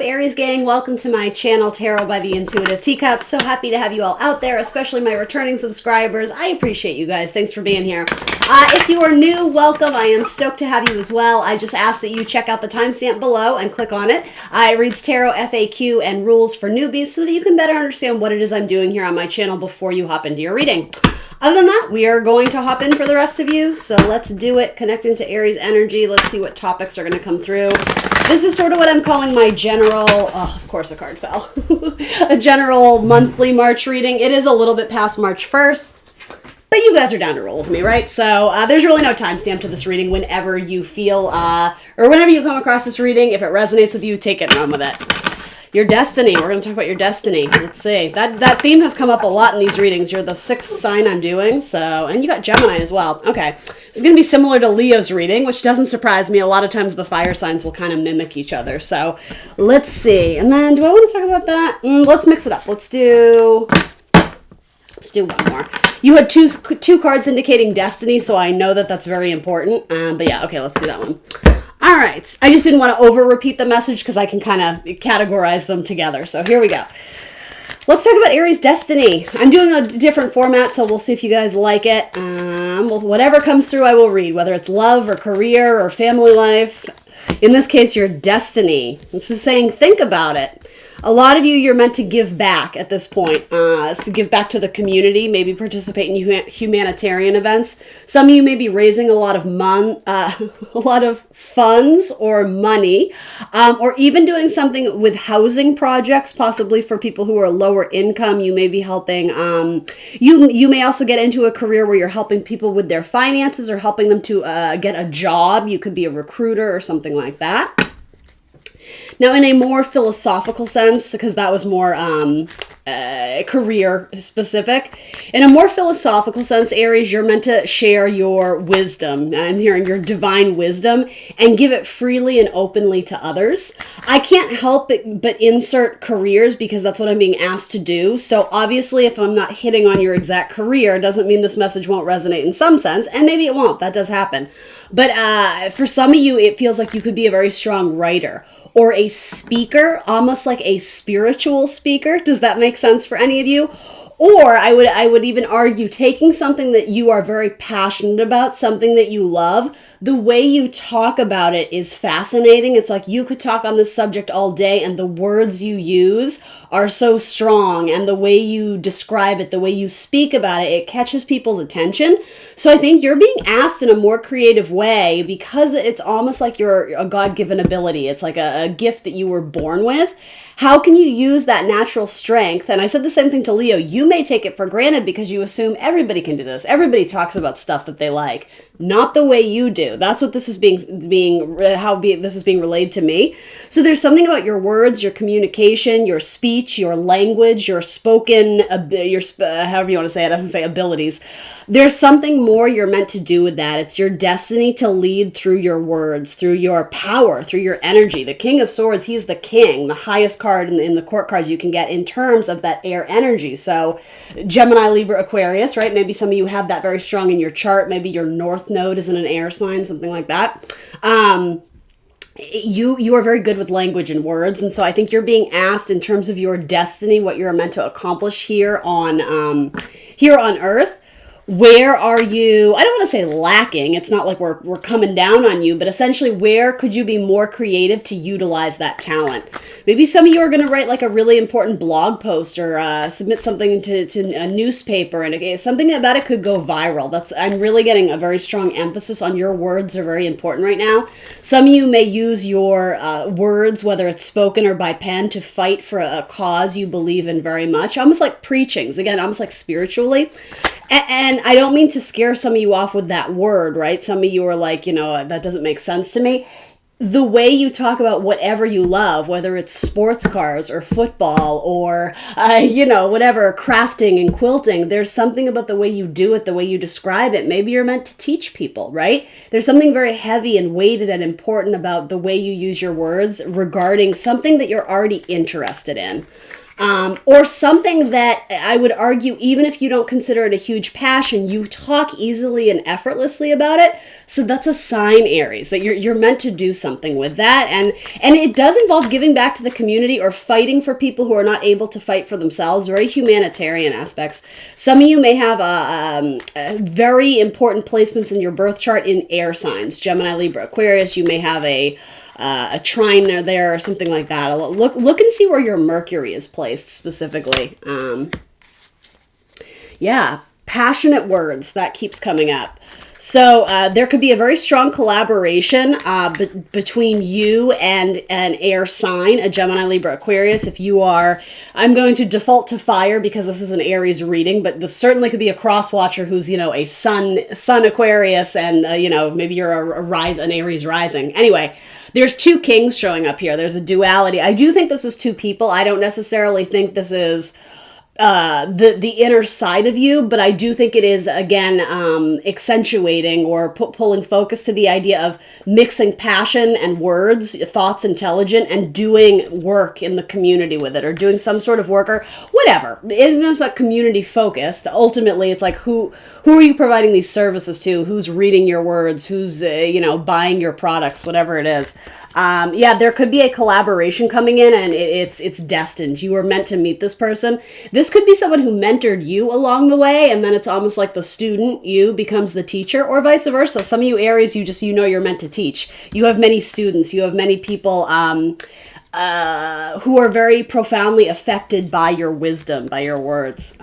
Aries gang? Welcome to my channel, Tarot by the Intuitive Teacup. So happy to have you all out there, especially my returning subscribers. I appreciate you guys. Thanks for being here. If you are new, welcome. I am stoked to have you as well. I just ask that you check out the timestamp below and click on it. It reads Tarot FAQ and rules for newbies so that you can better understand what it is I'm doing here on my channel before you hop into your reading. Other than that, we are going to hop in for the rest of you, so let's do it. Connect into Aries energy. Let's see what topics are going to come through. This is sort of what I'm calling my general, oh, of course a card fell, a general monthly March reading. It is a little bit past March 1st, but you guys are down to roll with me, right? So there's really no timestamp to this reading. Whenever you feel, or whenever you come across this reading, if it resonates with you, take it and run with it. Your destiny. We're going to talk about your destiny. Let's see. That theme has come up a lot in these readings. You're the sixth sign I'm doing. So, and you got Gemini as well. Okay. It's going to be similar to Leo's reading, which doesn't surprise me. A lot of times the fire signs will kind of mimic each other. So let's see. And then do I want to talk about that? Let's mix it up. Let's do one more. You had two cards indicating destiny, so I know that that's very important. But yeah, okay, let's do that one. All right. I just didn't want to over-repeat the message because I can kind of categorize them together. So here we go. Let's talk about Aries destiny. I'm doing a different format, so we'll see if you guys like it. Whatever comes through, I will read, whether it's love or career or family life. In this case, your destiny. This is saying, think about it. A lot of you, you're meant to give back at this point. To give back to the community, maybe participate in humanitarian events. Some of you may be raising a lot of funds or money, or even doing something with housing projects, possibly for people who are lower income. You may be helping. You may also get into a career where you're helping people with their finances or helping them to get a job. You could be a recruiter or something like that. Now, in a more philosophical sense, because that was more career specific, in a more philosophical sense, Aries, you're meant to share your wisdom. I'm hearing your divine wisdom and give it freely and openly to others. I can't help but insert careers because that's what I'm being asked to do. So obviously, if I'm not hitting on your exact career, doesn't mean this message won't resonate in some sense, and maybe it won't. That does happen. But for some of you, it feels like you could be a very strong writer or a speaker, almost like a spiritual speaker. Does that make sense for any of you? Or I would even argue taking something that you are very passionate about, something that you love, the way you talk about it is fascinating. It's like you could talk on this subject all day and the words you use are so strong, and the way you describe it, the way you speak about it, it catches people's attention. So I think you're being asked in a more creative way because it's almost like you're a God-given ability. It's like a gift that you were born with. How can you use that natural strength? And I said the same thing to Leo. You may take it for granted because you assume everybody can do this. Everybody talks about stuff that they like. Not the way you do. That's what this is this is being relayed to me. So there's something about your words, your communication, your speech, your language, your spoken, however you want to say it. I doesn't say abilities. There's something more you're meant to do with that. It's your destiny to lead through your words, through your power, through your energy. The King of Swords, he's the king, the highest card in the court cards you can get in terms of that air energy. So Gemini, Libra, Aquarius, right? Maybe some of you have that very strong in your chart. Maybe your North Node is in an air sign, something like that. You are very good with language and words, and so I think you're being asked in terms of your destiny, what you're meant to accomplish here on Earth. Where are you? I don't want to say lacking. It's not like we're coming down on you, but essentially, where could you be more creative to utilize that talent? Maybe some of you are going to write like a really important blog post or submit something to a newspaper, and something about it could go viral. I'm really getting a very strong emphasis on your words are very important right now. Some of you may use your words, whether it's spoken or by pen, to fight for a cause you believe in very much. Almost like preachings. Again, almost like spiritually. And I don't mean to scare some of you off with that word, right? Some of you are like, that doesn't make sense to me. The way you talk about whatever you love, whether it's sports cars or football or, whatever, crafting and quilting, there's something about the way you do it, the way you describe it. Maybe you're meant to teach people, right? There's something very heavy and weighted and important about the way you use your words regarding something that you're already interested in. or something that I would argue, even if you don't consider it a huge passion, you talk easily and effortlessly about it. So that's a sign, Aries, that you're meant to do something with that. And it does involve giving back to the community or fighting for people who are not able to fight for themselves, very humanitarian aspects. Some of you may have a very important placements in your birth chart in air signs, Gemini, Libra, Aquarius. You may have a trine there or something like that. Look and see where your Mercury is placed specifically. Yeah, passionate words, that keeps coming up. So there could be a very strong collaboration between you and an air sign, a Gemini, Libra, Aquarius. If you are, I'm going to default to fire because this is an Aries reading, but this certainly could be a cross watcher who's, a sun Aquarius, and maybe you're an Aries rising. Anyway, there's two kings showing up here. There's a duality. I do think this is two people. I don't necessarily think this is the inner side of you, but I do think it is, again, accentuating or pulling focus to the idea of mixing passion and words, thoughts intelligent, and doing work in the community with it, or doing some sort of work or whatever. It's not community focused. Ultimately, it's like who are you providing these services to? Who's reading your words? Who's buying your products? Whatever it is. There could be a collaboration coming in, and it's destined. You were meant to meet this person. This could be someone who mentored you along the way, and then it's almost like the student, you, becomes the teacher, or vice versa. Some of you Aries, you're meant to teach. You have many students. You have many people who are very profoundly affected by your wisdom, by your words.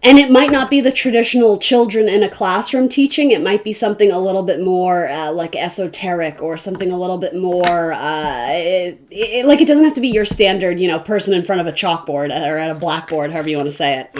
And it might not be the traditional children in a classroom teaching. It might be something a little bit more like esoteric, or something a little bit more it doesn't have to be your standard, person in front of a chalkboard or at a blackboard, however you want to say it.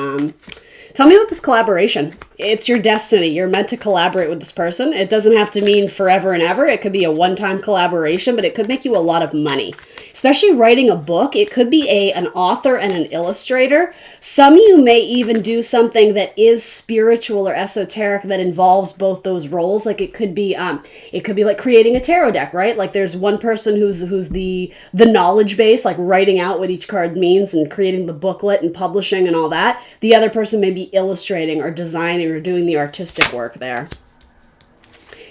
Tell me about this collaboration. It's your destiny. You're meant to collaborate with this person. It doesn't have to mean forever and ever. It could be a one-time collaboration, but it could make you a lot of money. Especially writing a book. It could be an author and an illustrator. Some of you may even do something that is spiritual or esoteric that involves both those roles. Like it could be like creating a tarot deck, right? Like there's one person who's the knowledge base, like writing out what each card means and creating the booklet and publishing and all that. The other person may be illustrating or designing or doing the artistic work there.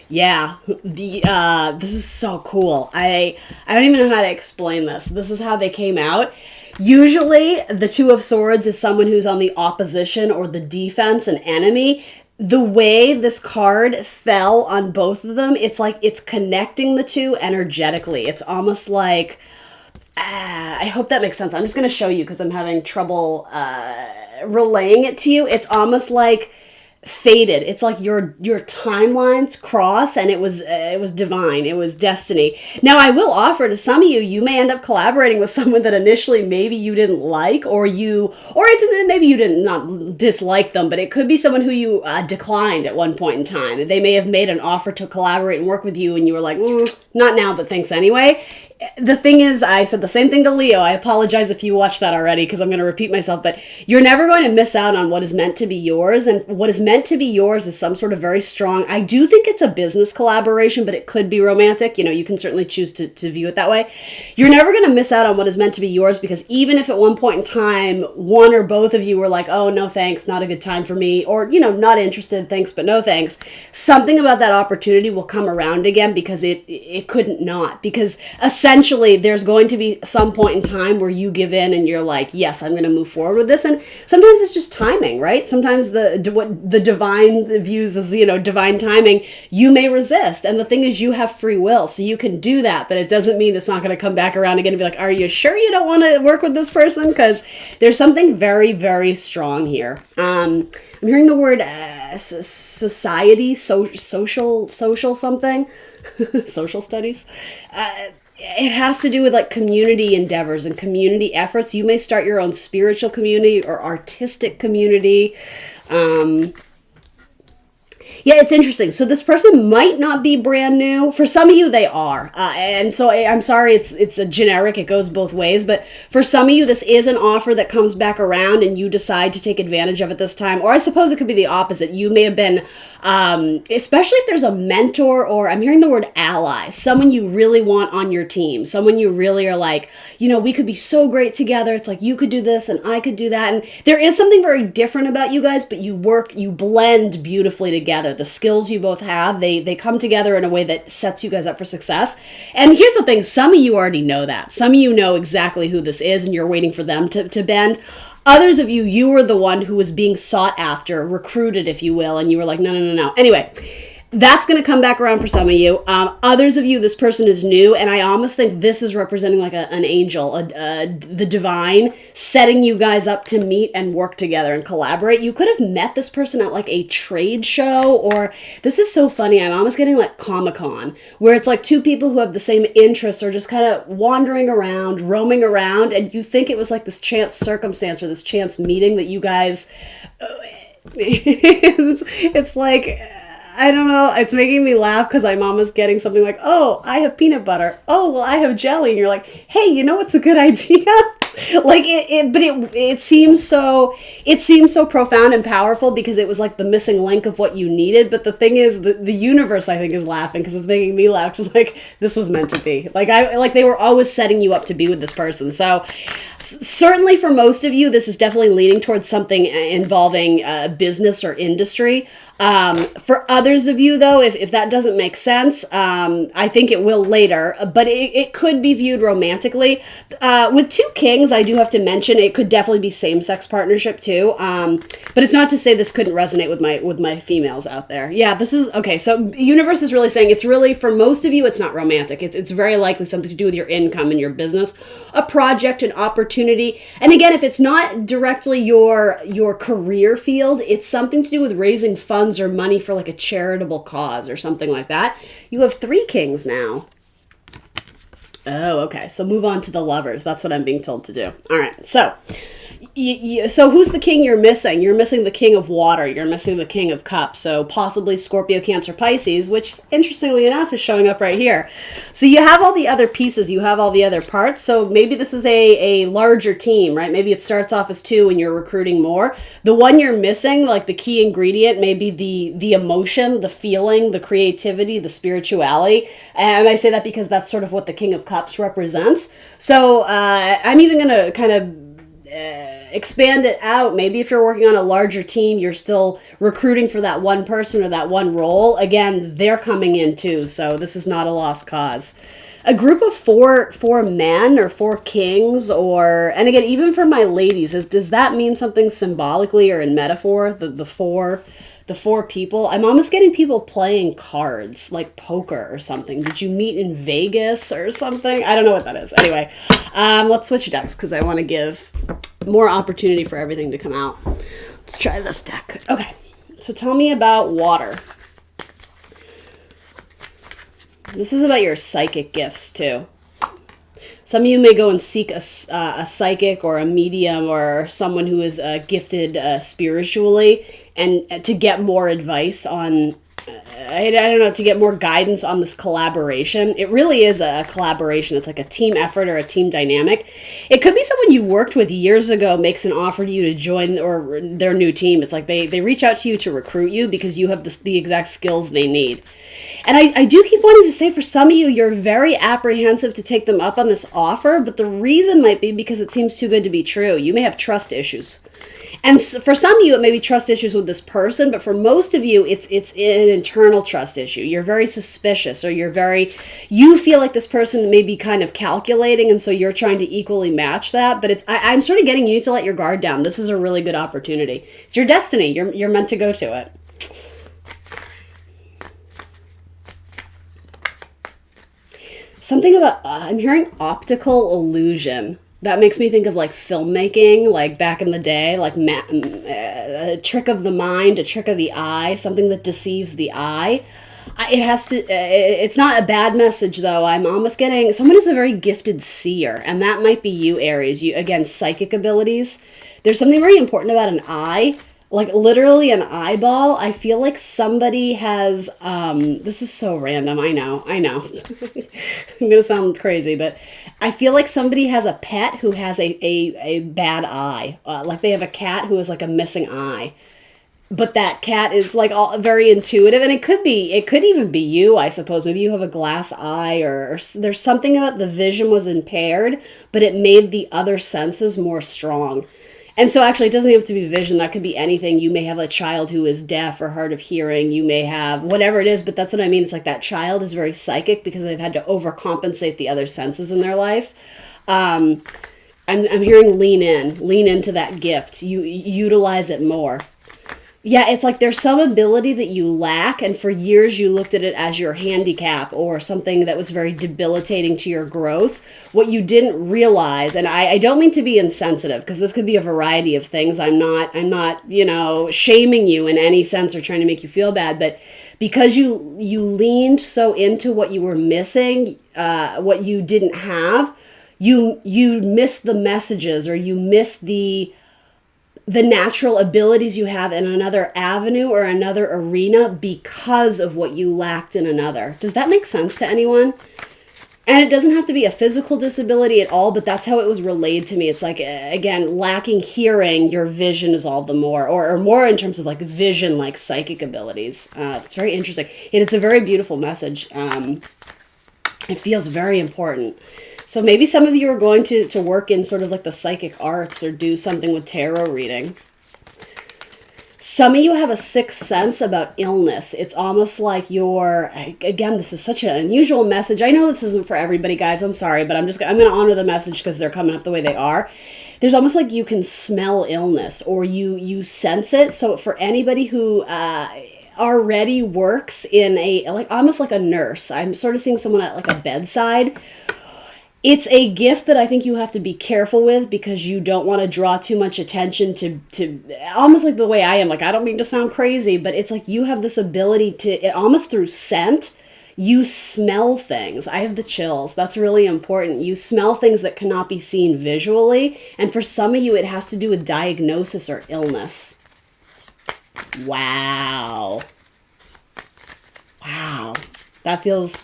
Yeah, this is so cool. I don't even know how to explain this. This is how they came out. Usually, the Two of Swords is someone who's on the opposition or the defense, an enemy. The way this card fell on both of them, it's like it's connecting the two energetically. It's almost like, I hope that makes sense. I'm just going to show you because I'm having trouble relaying it to you. It's almost like fated. It's like your timelines cross, and it was divine. It was destiny. Now, I will offer to some of you, you may end up collaborating with someone that initially maybe you didn't like, or if maybe you didn't not dislike them, but it could be someone who you declined at one point in time. They may have made an offer to collaborate and work with you, and you were like, not now, but thanks anyway. The thing is, I said the same thing to Leo. I apologize if you watched that already because I'm going to repeat myself, but you're never going to miss out on what is meant to be yours. And what is meant to be yours is some sort of very strong, I do think it's a business collaboration, but it could be romantic. You can certainly choose to view it that way. You're never going to miss out on what is meant to be yours, because even if at one point in time, one or both of you were like, oh, no, thanks, not a good time for me, or, not interested, thanks, but no thanks, something about that opportunity will come around again, because it couldn't not, because essentially there's going to be some point in time where you give in and you're like, yes, I'm going to move forward with this. And sometimes it's just timing, right? Sometimes what the divine views as, divine timing, you may resist. And the thing is, you have free will, so you can do that, but it doesn't mean it's not going to come back around again and be like, are you sure you don't want to work with this person? Because there's something very, very strong here. I'm hearing the word society, social something, social studies. It has to do with like community endeavors and community efforts. You may start your own spiritual community or artistic community. Yeah, it's interesting. So this person might not be brand new. For some of you, they are, and so I'm sorry. It's a generic. It goes both ways. But for some of you, this is an offer that comes back around, and you decide to take advantage of it this time. Or I suppose it could be the opposite. You may have been, especially if there's a mentor, or I'm hearing the word ally, someone you really want on your team, someone you really are like, we could be so great together. It's like you could do this and I could do that, and there is something very different about you guys, but you blend beautifully together. The skills you both have, they come together in a way that sets you guys up for success. And here's the thing, some of you already know that. Some of you know exactly who this is and you're waiting for them to bend. Others of you, you were the one who was being sought after, recruited, if you will, and you were like, no. Anyway, that's going to come back around for some of you. Others of you, this person is new, and I almost think this is representing like an angel, the divine, setting you guys up to meet and work together and collaborate. You could have met this person at like a trade show, or this is so funny, I'm almost getting like Comic-Con, where it's like two people who have the same interests are just kind of wandering around, roaming around, and you think it was like this chance circumstance or this chance meeting that you guys... it's like... I don't know. It's making me laugh because I'm almost getting something like, oh, I have peanut butter. Oh, well, I have jelly. And you're like, hey, you know what's a good idea? Like it seems so profound and powerful because it was like the missing link of what you needed. But the thing is, the universe, I think, is laughing because it's making me laugh because like this was meant to be. Like they were always setting you up to be with this person. So certainly for most of you, this is definitely leaning towards something involving business or industry. For others of you, though, if that doesn't make sense, I think it will later, but it could be viewed romantically. With two kings, I do have to mention it could definitely be same-sex partnership too. But it's not to say this couldn't resonate with my females out there. Yeah, this is okay. So the universe is really saying it's really, for most of you, it's not romantic. It's very likely something to do with your income and your business, a project, an opportunity. And again, if it's not directly your career field, it's something to do with raising funds or money for like a charitable cause or something like that. You have three kings now. Oh, okay. So move on to the lovers. That's what I'm being told to do. All right. So so who's the king you're missing? You're missing the king of water. You're missing the king of cups. So possibly Scorpio, Cancer, Pisces, which interestingly enough is showing up right here. So you have all the other pieces. You have all the other parts. So maybe this is a larger team, right? Maybe it starts off as two and you're recruiting more. The one you're missing, like the key ingredient, may be the emotion, the feeling, the creativity, the spirituality. And I say that because that's sort of what the King of Cups represents. So I'm even going to kind of expand it out. Maybe if you're working on a larger team, you're still recruiting for that one person or that one role. Again, they're coming in too, so this is not a lost cause. A group of four men or four kings, and again, even for my ladies, does that mean something symbolically or in metaphor? The four people. I'm almost getting people playing cards, like poker or something. Did you meet in Vegas or something? I don't know what that is. Anyway, let's switch decks because I want to give more opportunity for everything to come out. Let's try this deck. Okay, so tell me about water. This is about your psychic gifts too. Some of you may go and seek a psychic or a medium or someone who is gifted spiritually and to get more advice on, I don't know, to get more guidance on this collaboration. It really is a collaboration. It's like a team effort or a team dynamic. It could be someone you worked with years ago makes an offer to you to join or their new team. It's like they reach out to you to recruit you because you have the exact skills they need. And I do keep wanting to say, for some of you, you're very apprehensive to take them up on this offer, but the reason might be because it seems too good to be true. You may have trust issues. And for some of you, it may be trust issues with this person, but for most of you, it's an internal trust issue. You're very suspicious, or you feel like this person may be kind of calculating, and so you're trying to equally match that. But I'm sort of getting you to let your guard down. This is a really good opportunity. It's your destiny. You're meant to go to it. Something about, I'm hearing optical illusion. That makes me think of like filmmaking, like back in the day, like a trick of the mind, a trick of the eye, something that deceives the eye. It's not a bad message though. I'm almost getting, someone is a very gifted seer, and that might be you, Aries. You, again, psychic abilities. There's something very important about an eye. like literally an eyeball. I feel like somebody has, this is so random. I know. I'm going to sound crazy, but I feel like somebody has a pet who has a bad eye. Like they have a cat who has like a missing eye. But that cat is like all very intuitive, and it could even be you, I suppose. Maybe you have a glass eye, or there's something about the vision was impaired, but it made the other senses more strong. And so actually it doesn't have to be vision, that could be anything. You may have a child who is deaf or hard of hearing, you may have whatever it is, but that's what I mean. It's like that child is very psychic because they've had to overcompensate the other senses in their life. I'm hearing lean into that gift. You utilize it more. Yeah, it's like there's some ability that you lack, and for years you looked at it as your handicap or something that was very debilitating to your growth. What you didn't realize, and I don't mean to be insensitive, because this could be a variety of things. I'm not, shaming you in any sense or trying to make you feel bad, but because you leaned so into what you were missing, what you didn't have, you missed the messages, or you missed the natural abilities you have in another avenue or another arena because of what you lacked in another. Does that make sense to anyone? And it doesn't have to be a physical disability at all, but that's how it was relayed to me. It's like, again, lacking hearing, your vision is all the more, or more in terms of like vision, like psychic abilities. It's very interesting. And it's a very beautiful message. It feels very important. So maybe some of you are going to work in sort of like the psychic arts or do something with tarot reading. Some of you have a sixth sense about illness. It's almost like again, this is such an unusual message. I know this isn't for everybody, guys. I'm sorry, but I'm going to honor the message because they're coming up the way they are. There's almost like you can smell illness, or you sense it. So for anybody who already works in almost like a nurse, I'm sort of seeing someone at like a bedside. It's a gift that I think you have to be careful with, because you don't want to draw too much attention to almost like the way I am. Like, I don't mean to sound crazy, but it's like you have this ability to, almost through scent, you smell things. I have the chills. That's really important. You smell things that cannot be seen visually. And for some of you, it has to do with diagnosis or illness. Wow. That feels,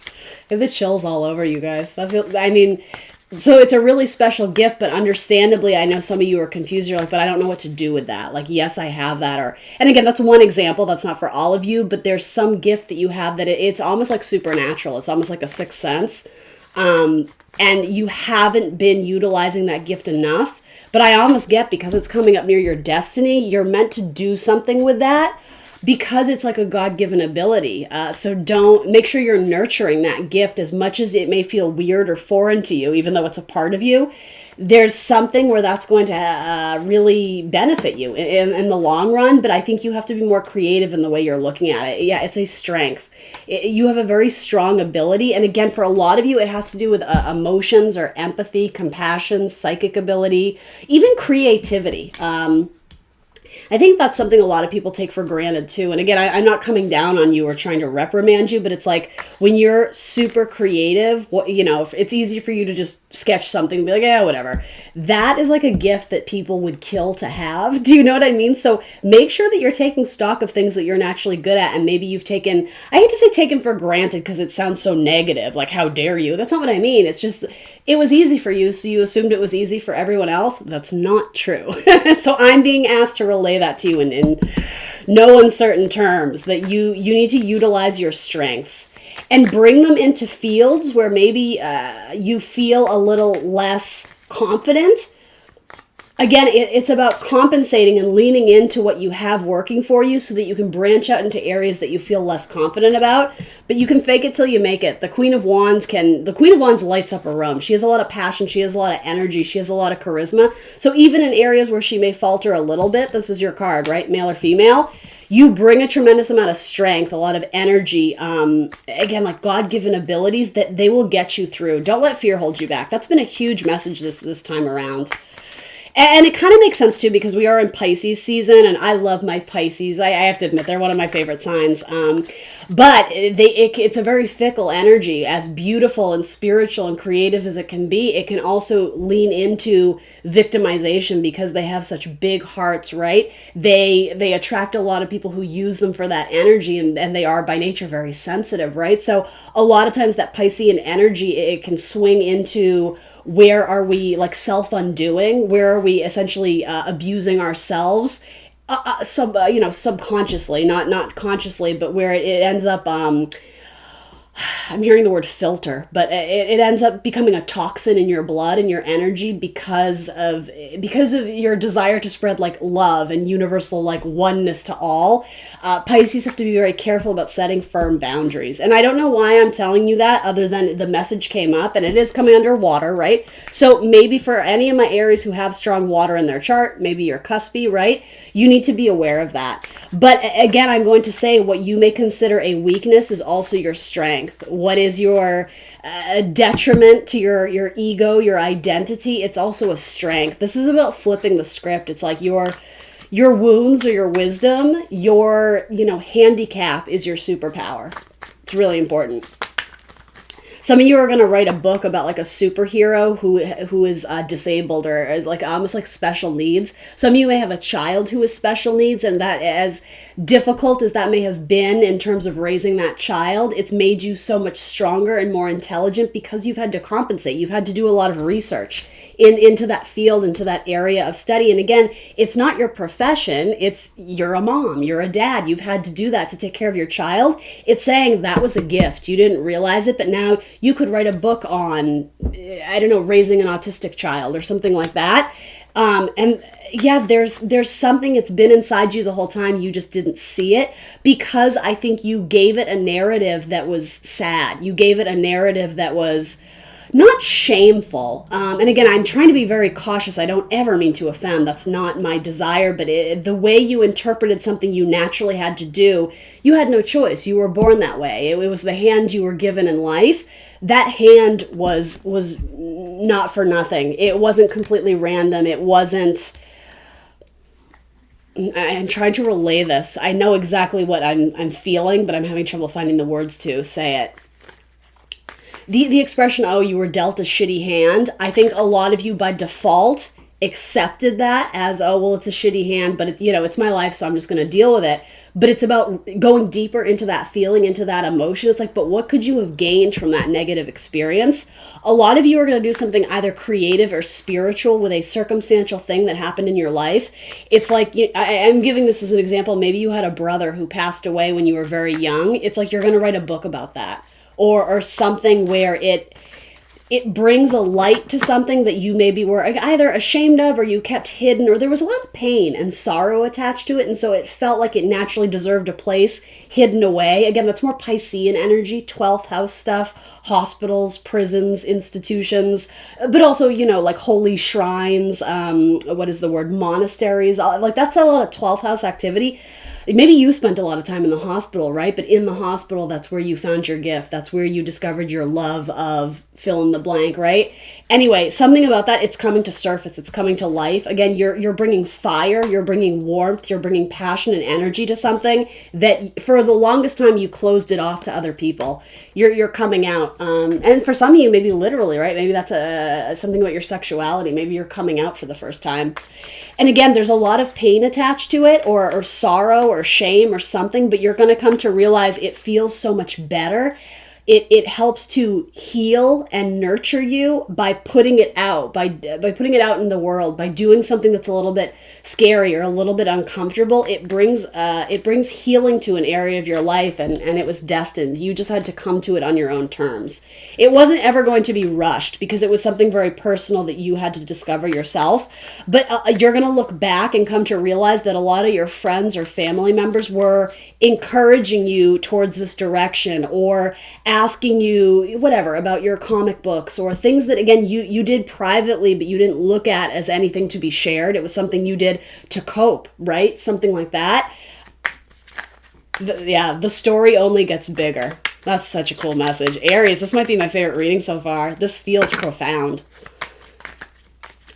I have the chills all over you guys. So it's a really special gift, but understandably, I know some of you are confused. You're like, but I don't know what to do with that. Like, yes, I have that. And again, that's one example. That's not for all of you, but there's some gift that you have that it's almost like supernatural. It's almost like a sixth sense. And you haven't been utilizing that gift enough. But I almost get, because it's coming up near your destiny, you're meant to do something with that, because it's like a God-given ability. So make sure you're nurturing that gift, as much as it may feel weird or foreign to you, even though it's a part of you. There's something where that's going to really benefit you in the long run, but I think you have to be more creative in the way you're looking at it. Yeah, it's a strength. You have a very strong ability, and again, for a lot of you, it has to do with emotions or empathy, compassion, psychic ability, even creativity. I think that's something a lot of people take for granted too. And again, I'm not coming down on you or trying to reprimand you, but it's like when you're super creative, if it's easy for you to just sketch something and be like, yeah, whatever. That is like a gift that people would kill to have. Do you know what I mean? So make sure that you're taking stock of things that you're naturally good at. And maybe you've taken, I hate to say taken for granted because it sounds so negative, like how dare you? That's not what I mean. It's just, it was easy for you, so you assumed it was easy for everyone else. That's not true. So I'm being asked to relay that to you in no uncertain terms, that you need to utilize your strengths and bring them into fields where maybe you feel a little less confident. Again, it's about compensating and leaning into what you have working for you so that you can branch out into areas that you feel less confident about. But you can fake it till you make it. The Queen of Wands lights up a room. She has a lot of passion. She has a lot of energy. She has a lot of charisma. So even in areas where she may falter a little bit, this is your card, right? Male or female, you bring a tremendous amount of strength, a lot of energy. Again, like God-given abilities that they will get you through. Don't let fear hold you back. That's been a huge message this time around. And it kind of makes sense too because we are in Pisces season, and I love my Pisces. I have to admit they're one of my favorite signs. But it's a very fickle energy. As beautiful and spiritual and creative as it can be, it can also lean into victimization because they have such big hearts, right? They attract a lot of people who use them for that energy, and they are by nature very sensitive, right? So a lot of times that Piscean energy, it can swing into where are we like self-undoing, where are we essentially abusing ourselves, subconsciously, not consciously, but where it ends up I'm hearing the word filter, but it ends up becoming a toxin in your blood and your energy because of your desire to spread like love and universal like oneness to all. Pisces have to be very careful about setting firm boundaries. And I don't know why I'm telling you that other than the message came up and it is coming under water, right? So maybe for any of my Aries who have strong water in their chart, maybe you're cuspy, right? You need to be aware of that. But again, I'm going to say what you may consider a weakness is also your strength. What is your detriment to your ego, your identity? It's also a strength. This is about flipping the script. It's like your wounds or your wisdom, your handicap is your superpower. It's really important. Some of you are going to write a book about like a superhero who is disabled or is like almost like special needs. Some of you may have a child who has special needs, and that, as difficult as that may have been in terms of raising that child, it's made you so much stronger and more intelligent because you've had to compensate. You've had to do a lot of research into that field, into that area of study. And again, it's not your profession. You're a mom, you're a dad. You've had to do that to take care of your child. It's saying that was a gift. You didn't realize it, but now you could write a book on, I don't know, raising an autistic child or something like that. And yeah, there's something that's been inside you the whole time. You just didn't see it because I think you gave it a narrative that was sad. You gave it a narrative that was not shameful. And again, I'm trying to be very cautious. I don't ever mean to offend. That's not my desire. But the way you interpreted something you naturally had to do, you had no choice. You were born that way. It was the hand you were given in life. That hand was not for nothing. It wasn't completely random. It wasn't... I'm trying to relay this. I know exactly what I'm feeling, but I'm having trouble finding the words to say it. The expression, oh, you were dealt a shitty hand, I think a lot of you by default accepted that as, oh, well, it's a shitty hand, but it's my life, so I'm just going to deal with it. But it's about going deeper into that feeling, into that emotion. It's like, but what could you have gained from that negative experience? A lot of you are going to do something either creative or spiritual with a circumstantial thing that happened in your life. It's like, I'm giving this as an example. Maybe you had a brother who passed away when you were very young. It's like you're going to write a book about that. Or something where it brings a light to something that you maybe were either ashamed of or you kept hidden, or there was a lot of pain and sorrow attached to it, and so it felt like it naturally deserved a place hidden away. Again, that's more Piscean energy, 12th house stuff, hospitals, prisons, institutions, but also, like holy shrines, monasteries, like that's a lot of 12th house activity. Maybe you spent a lot of time in the hospital, right? But in the hospital, that's where you found your gift. That's where you discovered your love of fill in the blank, right? Anyway, something about that, it's coming to surface. It's coming to life. Again, you're bringing fire. You're bringing warmth. You're bringing passion and energy to something that for the longest time you closed it off to other people. You're coming out. And for some of you, maybe literally, right? Maybe that's something about your sexuality. Maybe you're coming out for the first time. And again, there's a lot of pain attached to it or sorrow or shame or something, but you're going to come to realize it feels so much better. It helps to heal and nurture you by putting it out, by putting it out in the world, by doing something that's a little bit scary or a little bit uncomfortable. It brings healing to an area of your life, and it was destined. You just had to come to it on your own terms. It wasn't ever going to be rushed because it was something very personal that you had to discover yourself. But you're going to look back and come to realize that a lot of your friends or family members were encouraging you towards this direction, or asking you whatever about your comic books, or things that again you did privately but you didn't look at as anything to be shared. It was something you did to cope, right? Something like that. The story only gets bigger. That's such a cool message. Aries, this might be my favorite reading so far. This feels profound.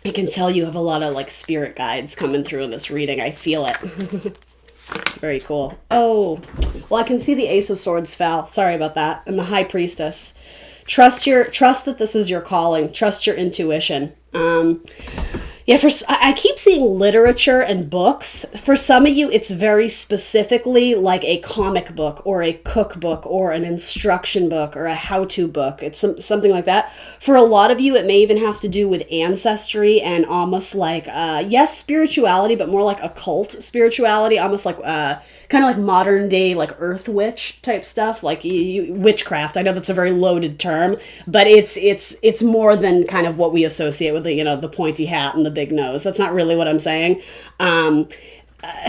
I can tell you have a lot of like spirit guides coming through in this reading. I feel it. Very cool. Oh, well, I can see the Ace of Swords fell. Sorry about that. And the High Priestess. Trust that this is your calling. Trust your intuition. Yeah, I keep seeing literature and books. For some of you, it's very specifically like a comic book or a cookbook or an instruction book or a how-to book. It's something like that. For a lot of you, it may even have to do with ancestry and almost like, yes, spirituality, but more like occult spirituality, almost like kind of like modern day, like earth witch type stuff, like witchcraft. I know that's a very loaded term, but it's more than kind of what we associate with the, the pointy hat and the big nose. That's not really what I'm saying.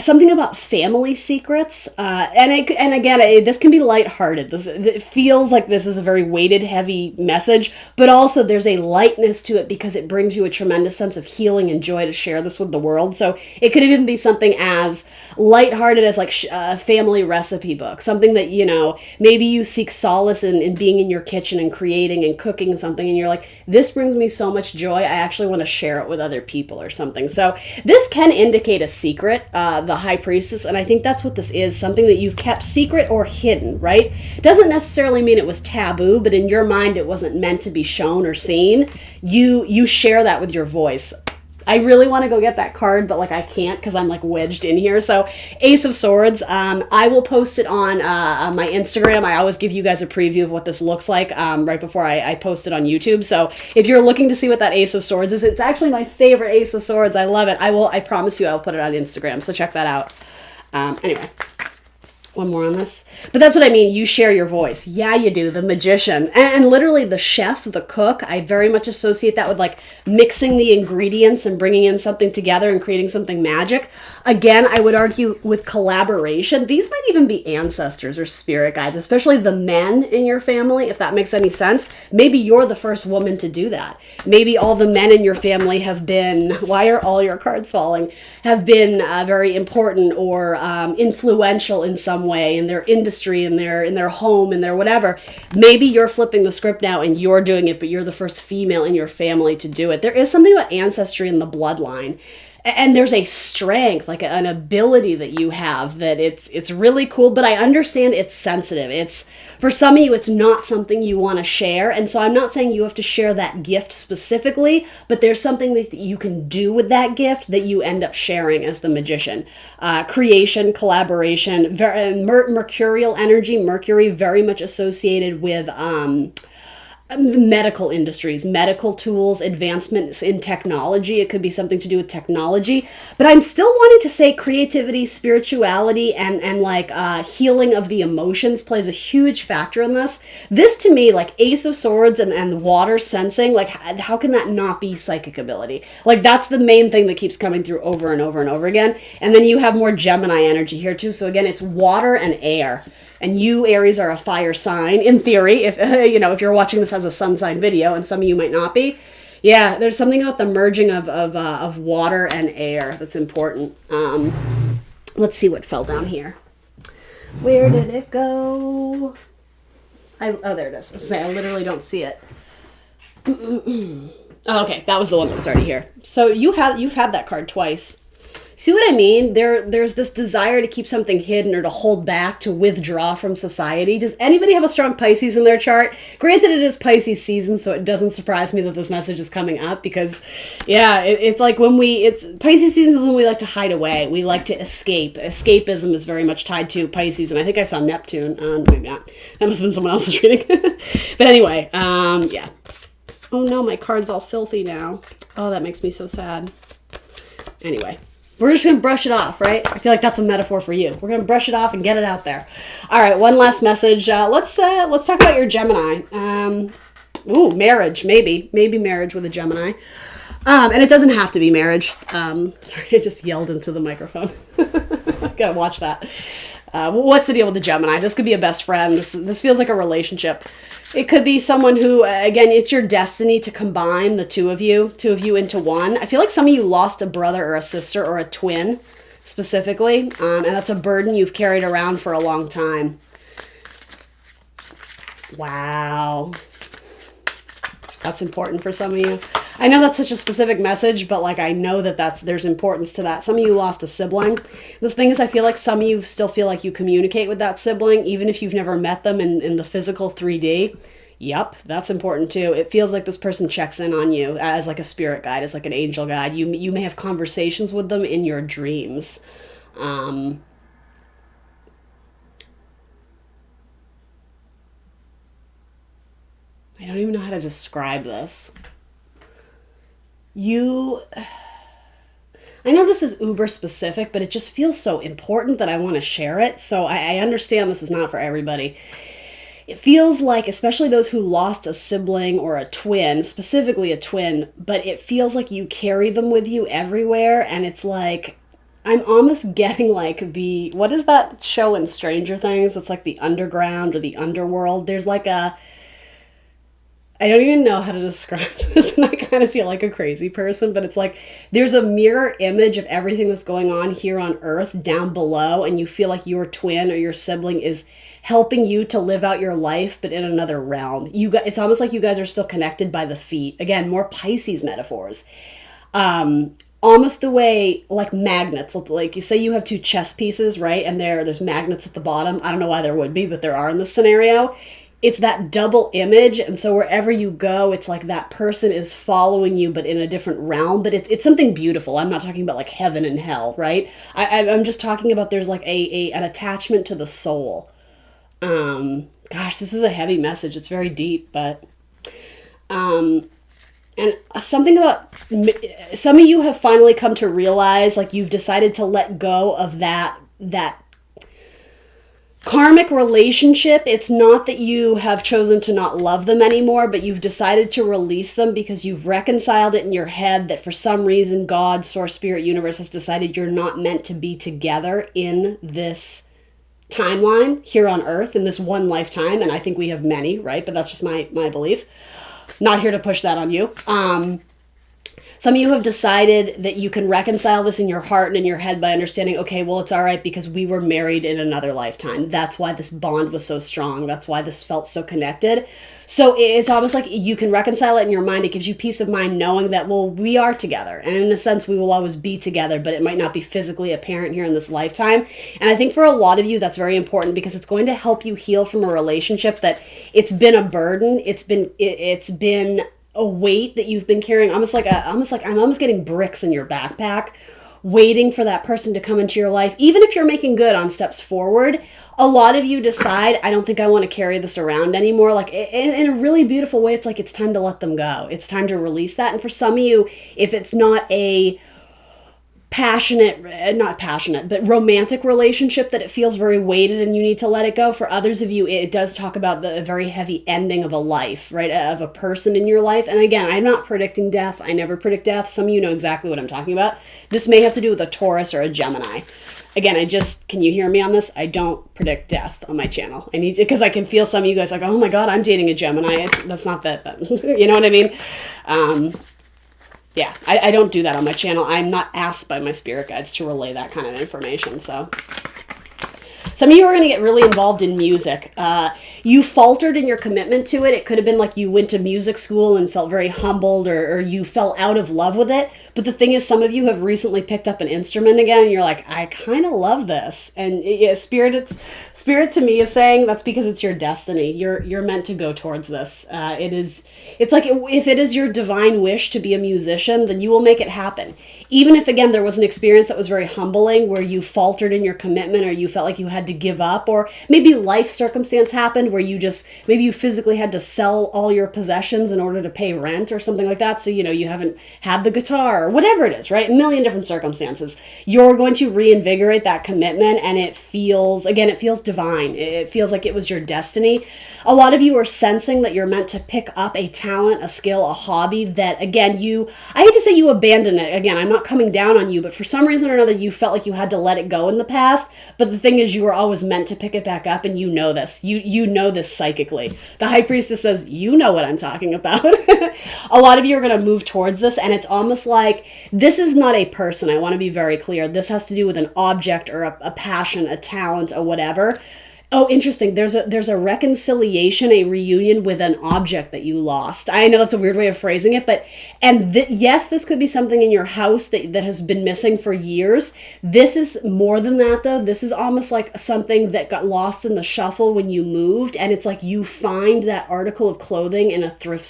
Something about family secrets, and again, this can be lighthearted. It feels like this is a very weighted, heavy message, but also there's a lightness to it because it brings you a tremendous sense of healing and joy to share this with the world. So it could even be something as lighthearted as like a family recipe book, something that, maybe you seek solace in being in your kitchen and creating and cooking something, and you're like, this brings me so much joy, I actually want to share it with other people or something. So this can indicate a secret, the High Priestess, and I think that's what this is, something that you've kept secret or hidden, right? Doesn't necessarily mean it was taboo, but in your mind it wasn't meant to be shown or seen. You share that with your voice. I really want to go get that card, but like I can't because I'm like wedged in here. So Ace of Swords, I will post it on my Instagram. I always give you guys a preview of what this looks like right before I post it on YouTube. So if you're looking to see what that Ace of Swords is, it's actually my favorite Ace of Swords. I love it. I promise you I'll put it on Instagram. So check that out. Anyway. One more on this. But that's what I mean. You share your voice. Yeah, you do. The magician. And literally the chef, the cook, I very much associate that with like mixing the ingredients and bringing in something together and creating something magic. Again, I would argue with collaboration. These might even be ancestors or spirit guides, especially the men in your family, if that makes any sense. Maybe you're the first woman to do that. Maybe all the men in your family have been, why are all your cards falling, have been very important or influential in some way in their industry, in their home, in their whatever. Maybe you're flipping the script now and you're doing it, but you're the first female in your family to do it. There is something about ancestry in the bloodline. And there's a strength, like an ability that you have that it's really cool, but I understand it's sensitive. It's, for some of you, it's not something you want to share. And so I'm not saying you have to share that gift specifically, but there's something that you can do with that gift that you end up sharing as the magician. Creation, collaboration, mercurial energy, Mercury very much associated with medical industries, medical tools, advancements in technology. It could be something to do with technology, but I'm still wanting to say creativity, spirituality, and like healing of the emotions plays a huge factor in this. This to me, like Ace of Swords and water sensing, like how can that not be psychic ability? Like that's the main thing that keeps coming through over and over and over again. And then you have more Gemini energy here too. So again, it's water and air. And you, Aries, are a fire sign, in theory, if if you're watching this as a sun sign video, and some of you might not be. Yeah, there's something about the merging of water and air that's important. Let's see what fell down here. Where did it go? Oh, there it is. I literally don't see it. Oh, okay, that was the one that was already here. So you've had that card twice. See what I mean? There's this desire to keep something hidden or to hold back, to withdraw from society. Does anybody have a strong Pisces in their chart? Granted, it is Pisces season, so it doesn't surprise me that this message is coming up because, yeah, it's like Pisces season is when we like to hide away. We like to escape. Escapism is very much tied to Pisces, and I think I saw Neptune. Maybe not. That must have been someone else's reading. But anyway, yeah. Oh no, my card's all filthy now. Oh, that makes me so sad. Anyway. We're just going to brush it off, right? I feel like that's a metaphor for you. We're going to brush it off and get it out there. All right, one last message. Let's talk about your Gemini. Marriage, maybe marriage with a Gemini. And it doesn't have to be marriage. Sorry, I just yelled into the microphone. Gotta watch that. What's the deal with the Gemini? This could be a best friend. This feels like a relationship. It could be someone who, again, it's your destiny to combine the two of you into one. I feel like some of you lost a brother or a sister or a twin, specifically, and that's a burden you've carried around for a long time. Wow. That's important for some of you. I know that's such a specific message, but like I know that there's importance to that. Some of you lost a sibling. The thing is, I feel like some of you still feel like you communicate with that sibling, even if you've never met them in the physical 3D. Yep, that's important too. It feels like this person checks in on you as like a spirit guide, as like an angel guide. You may have conversations with them in your dreams. I don't even know how to describe this. I know this is uber specific, but it just feels so important that I want to share it. So I understand this is not for everybody. It feels like, especially those who lost a sibling or a twin, specifically a twin, but it feels like you carry them with you everywhere. And it's like, I'm almost getting like what is that show in Stranger Things? It's like the underground or the underworld. There's like I don't even know how to describe this, and I kind of feel like a crazy person, but it's like there's a mirror image of everything that's going on here on Earth down below, and you feel like your twin or your sibling is helping you to live out your life, but in another realm. It's almost like you guys are still connected by the feet. Again, more Pisces metaphors. Almost the way, like magnets, like you say you have two chess pieces, right? And there's magnets at the bottom. I don't know why there would be, but there are in this scenario. It's that double image, and so wherever you go, it's like that person is following you, but in a different realm. But it's something beautiful. I'm not talking about like heaven and hell, right? I'm just talking about there's like an attachment to the soul. Gosh, this is a heavy message. It's very deep, but and something about some of you have finally come to realize, like you've decided to let go of that karmic relationship. It's not that you have chosen to not love them anymore, but you've decided to release them because you've reconciled it in your head that for some reason God, source, spirit, universe has decided you're not meant to be together in this timeline here on Earth in this one lifetime. And I think we have many, right? But that's just my belief. Not here to push that on you. Some of you have decided that you can reconcile this in your heart and in your head by understanding, okay, well, it's all right because we were married in another lifetime. That's why this bond was so strong. That's why this felt so connected. So it's almost like you can reconcile it in your mind. It gives you peace of mind knowing that, well, we are together. And in a sense, we will always be together, but it might not be physically apparent here in this lifetime. And I think for a lot of you, that's very important because it's going to help you heal from a relationship that it's been a burden. It's been a weight that you've been carrying, I'm almost getting bricks in your backpack, waiting for that person to come into your life. Even if you're making good on steps forward, a lot of you decide, I don't think I want to carry this around anymore. Like in a really beautiful way, it's like it's time to let them go. It's time to release that. And for some of you, if it's not a not passionate, but romantic relationship that it feels very weighted and you need to let it go. For others of you, it does talk about the very heavy ending of a life, right? Of a person in your life. And again, I'm not predicting death. I never predict death. Some of you know exactly what I'm talking about. This may have to do with a Taurus or a Gemini. Again, can you hear me on this? I don't predict death on my channel. Because I can feel some of you guys like, oh my God, I'm dating a Gemini. That's not that, you know what I mean? Yeah, I don't do that on my channel. I'm not asked by my spirit guides to relay that kind of information. So some of you are going to get really involved in music. You faltered in your commitment to it. It could have been like you went to music school and felt very humbled or you fell out of love with it. But the thing is, some of you have recently picked up an instrument again and you're like, I kind of love this. And spirit to me is saying that's because it's your destiny. You're meant to go towards this. It's like if it is your divine wish to be a musician, then you will make it happen. Even if, again, there was an experience that was very humbling where you faltered in your commitment or you felt like you had to give up, or maybe life circumstance happened where maybe you physically had to sell all your possessions in order to pay rent or something like that. So, you haven't had the guitar or whatever it is, right? A million different circumstances. You're going to reinvigorate that commitment and it feels divine. It feels like it was your destiny. A lot of you are sensing that you're meant to pick up a talent, a skill, a hobby that, again, I hate to say you abandoned it. Again, I'm not coming down on you, but for some reason or another, you felt like you had to let it go in the past. But the thing is, you were always meant to pick it back up, and you know this. You know this psychically. The High Priestess says, you know what I'm talking about. A lot of you are going to move towards this, and it's almost like this is not a person. I want to be very clear. This has to do with an object or a passion, a talent, or whatever. Oh, interesting. There's a reconciliation, a reunion with an object that you lost. I know that's a weird way of phrasing it, but yes, this could be something in your house that has been missing for years. This is more than that, though. This is almost like something that got lost in the shuffle when you moved, and it's like you find that article of clothing in a thrift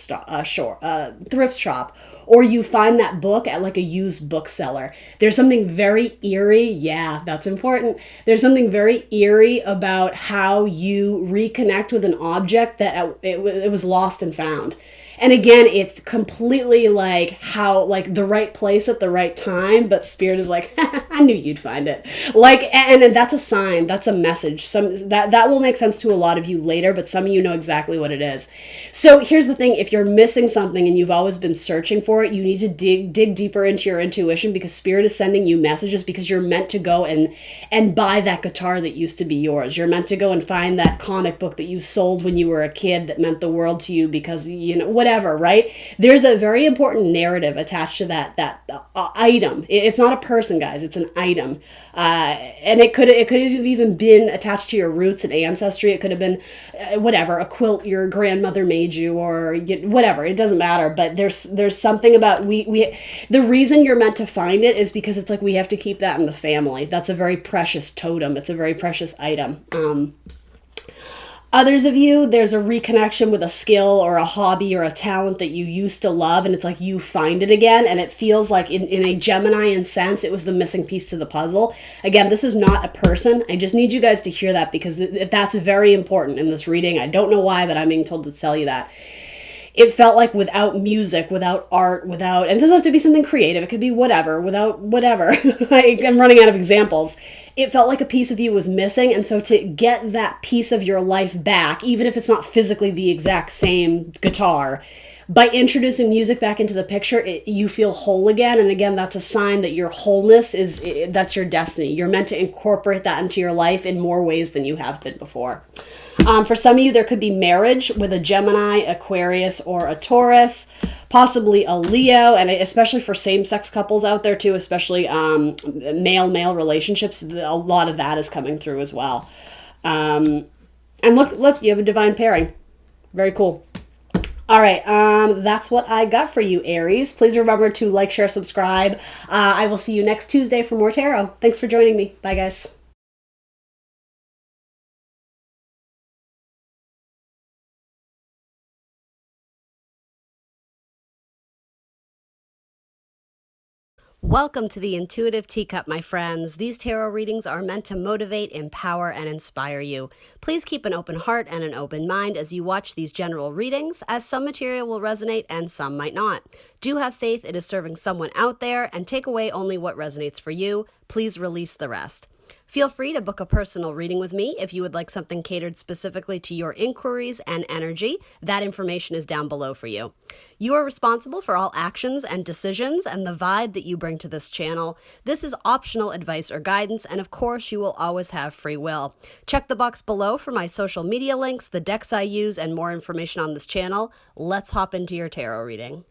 shop, or you find that book at like a used bookseller. There's something very eerie. Yeah, that's important. There's something very eerie about how you reconnect with an object that it was lost and found. And again, it's completely like how, like, the right place at the right time, but Spirit is like, I knew you'd find it. Like, and that's a sign, that's a message. That will make sense to a lot of you later, but some of you know exactly what it is. So here's the thing, if you're missing something and you've always been searching for it, you need to dig deeper into your intuition, because Spirit is sending you messages, because you're meant to go and buy that guitar that used to be yours. You're meant to go and find that comic book that you sold when you were a kid that meant the world to you because, you know, whatever, right? There's a very important narrative attached to that item. It's not a person, guys. It's an item, and it could have even been attached to your roots and ancestry. It could have been whatever, a quilt your grandmother made you, or whatever. It doesn't matter. But there's something about we the reason you're meant to find it is because it's like we have to keep that in the family. That's a very precious totem. It's a very precious item. Others of you, there's a reconnection with a skill or a hobby or a talent that you used to love, and it's like you find it again, and it feels like in a Geminian sense, it was the missing piece to the puzzle. Again, this is not a person. I just need you guys to hear that, because that's very important in this reading. I don't know why, but I'm being told to tell you that. It felt like without music, without art, and it doesn't have to be something creative. It could be without whatever. I'm running out of examples. It felt like a piece of you was missing. And so to get that piece of your life back, even if it's not physically the exact same guitar, by introducing music back into the picture, you feel whole again. And again, that's a sign that your wholeness that's your destiny. You're meant to incorporate that into your life in more ways than you have been before. For some of you, there could be marriage with a Gemini, Aquarius, or a Taurus, possibly a Leo, and especially for same-sex couples out there too, especially male-male relationships, a lot of that is coming through as well. And look, you have a divine pairing. Very cool. All right, that's what I got for you, Aries. Please remember to like, share, subscribe. I will see you next Tuesday for more tarot. Thanks for joining me. Bye, guys. Welcome to the Intuitive Teacup, my friends. These tarot readings are meant to motivate, empower, and inspire you. Please keep an open heart and an open mind as you watch these general readings, as some material will resonate and some might not. Do have faith it is serving someone out there, and take away only what resonates for you. Please release the rest. Feel free to book a personal reading with me if you would like something catered specifically to your inquiries and energy. That information is down below for you. You are responsible for all actions and decisions and the vibe that you bring to this channel. This is optional advice or guidance, and of course, you will always have free will. Check the box below for my social media links, the decks I use, and more information on this channel. Let's hop into your tarot reading.